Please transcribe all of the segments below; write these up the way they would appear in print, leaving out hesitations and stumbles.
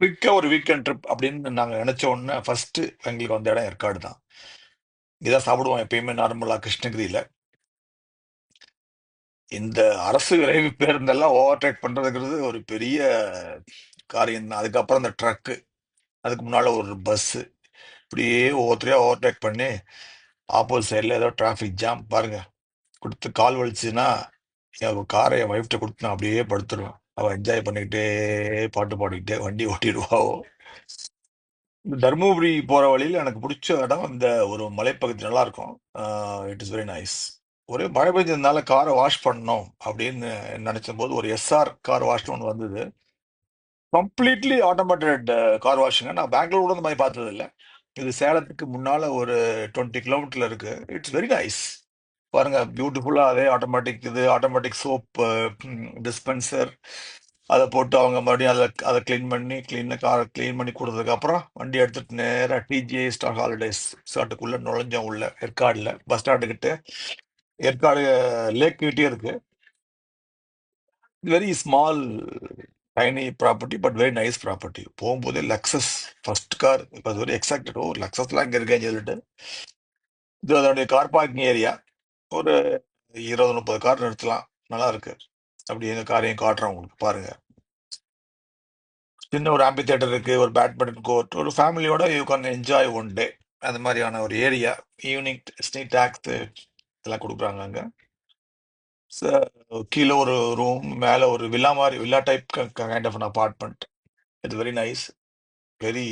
குயிக்கா ஒரு weekend trip அப்படின்னு நாங்க நினைச்ச உடனே ஃபர்ஸ்ட் எங்களுக்கு வந்த இடம் ஏற்காடு தான். இதான் சாப்பிடுவோம் எப்பயுமே நார்மலா கிருஷ்ணகிரியில. இந்த அரசு விரைவு பேருந்தெல்லாம் ஓவர்டேக் பண்றதுங்கிறது ஒரு பெரிய காரியம் தான். அதுக்கப்புறம் இந்த ட்ரக்கு, அதுக்கு முன்னால ஒரு பஸ், இப்படியே ஒவ்வொருத்தரையா ஓவர்டேக் பண்ணி ஆப்போசிட் சைட்ல ஏதோ டிராஃபிக் ஜாம் பாருங்க. கொடுத்து கால் வலிச்சுன்னா என் காரை என் ஒய்ஃப்ட்ட கொடுத்து நான் அப்படியே படுத்துருவேன். அவ என்ஜாய் பண்ணிக்கிட்டே பாட்டு பாடிக்கிட்டே வண்டி ஓட்டிடுவாவோ. இந்த தருமபுரி போற வழியில எனக்கு பிடிச்ச இடம் இந்த ஒரு மலைப்பகுதி நல்லா இருக்கும். It is very nice. ஒரே மழை பெஞ்சதுனால காரை வாஷ் பண்ணணும் அப்படின்னு நினைச்ச போது ஒரு எஸ்ஆர் கார் வாஷ்னு ஒன்று வந்தது. கம்ப்ளீட்லி ஆட்டோமேட்டட் கார் வாஷுங்க. நான் பெங்களூர் கூட இந்த மாதிரி பார்த்தது இல்லை. இது சேலத்துக்கு முன்னால ஒரு 20 கிலோமீட்டர்ல இருக்கு. It's very nice. பாருங்க, பியூட்டிஃபுல்லா அதே ஆட்டோமேட்டிக் இது ஆட்டோமேட்டிக் சோப் டிஸ்பென்சர். அதை போட்டு அவங்க மறுபடியும் அதை காரை க்ளீன் பண்ணி கொடுத்ததுக்கு அப்புறம் வண்டி எடுத்துட்டு நேரா டிஜிஐ ஸ்டார் ஹாலிடேஸ் ஸ்டாட்டுக்குள்ள நுழைஞ்சோம் உள்ள ஏற்காடுல பஸ் ஸ்டாண்டு கிட்ட. ஏற்காடு லேக் கிட்டே இருக்கு. Very small tiny property but very nice property. போகும்போதே லக்ஸஸ் ஃபர்ஸ்ட் கார் இப்போ வெரி எக்ஸைட்டட். ஓ லக்ஸஸ்லாம் இங்கே இருக்கேன்னு சொல்லிட்டு இது அதோடைய கார் பார்க்கிங் ஏரியா. ஒரு 20-30 கார் நிறுத்தலாம். நல்லா இருக்கு. அப்படி எங்க காரையும் காட்டுறேன் உங்களுக்கு பாருங்க. சின்ன ஒரு ஆம்பி தியேட்டர் இருக்கு, ஒரு பேட்மிண்டன் கோர்ட், ஒரு ஃபேமிலியோட you can enjoy one day. அந்த மாதிரியான ஒரு ஏரியா. ஈவினிங் ஸ்நாக்ஸ் எல்லாம் கொடுக்குறாங்க அங்க. கீழே ஒரு ரூம், மேல ஒரு வில்லா மாதிரி villa type kind of an apartment. It's very nice, very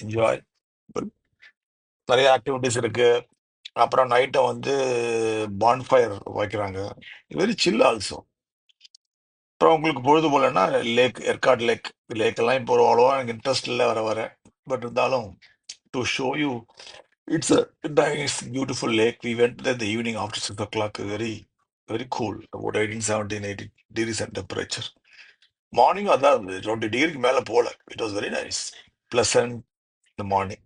enjoy. நிறைய ஆக்டிவிட்டிஸ் இருக்கு. அப்புறம் நைட்டை வந்து பான்ஃபயர் வைக்கிறாங்க. Very chill also. அப்புறம் உங்களுக்கு பொழுது போலன்னா லேக், ஏற்காடு லேக். லேக் எல்லாம் இப்போ அவ்வளோவா எனக்கு இன்ட்ரெஸ்ட் இல்லை வர வர. பட் இருந்தாலும் to show you it's a nice beautiful lake. We went the evening after 6 o'clock. Very very cool. About 18, 17, 18 degrees and temperature. Morning அதான் 20 டிகிரிக்கு மேலே போல. It was very nice, pleasant இந்த மார்னிங்.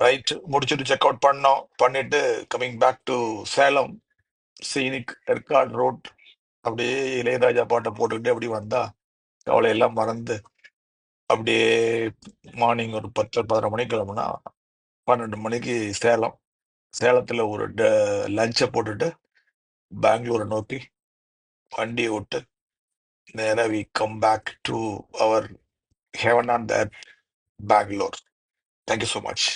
ரைட், முடிச்சுட்டு செக் அவுட் பண்ணோம். பண்ணிட்டு coming back to Salem scenic Yercaud road. அப்படியே இளையராஜா பாட்டை போட்டுக்கிட்டு அப்படி வந்தா கவலை எல்லாம் மறந்து அப்படியே மார்னிங் ஒரு 10-11 மணிக்கு கிளம்புனா 12 மணிக்கு சேலம். சேலத்துல ஒரு லஞ்சை போட்டுட்டு பெங்களூரை நோக்கி வண்டியை விட்டு நேரா we come back to our heaven on the Bangalore. Thank you so much.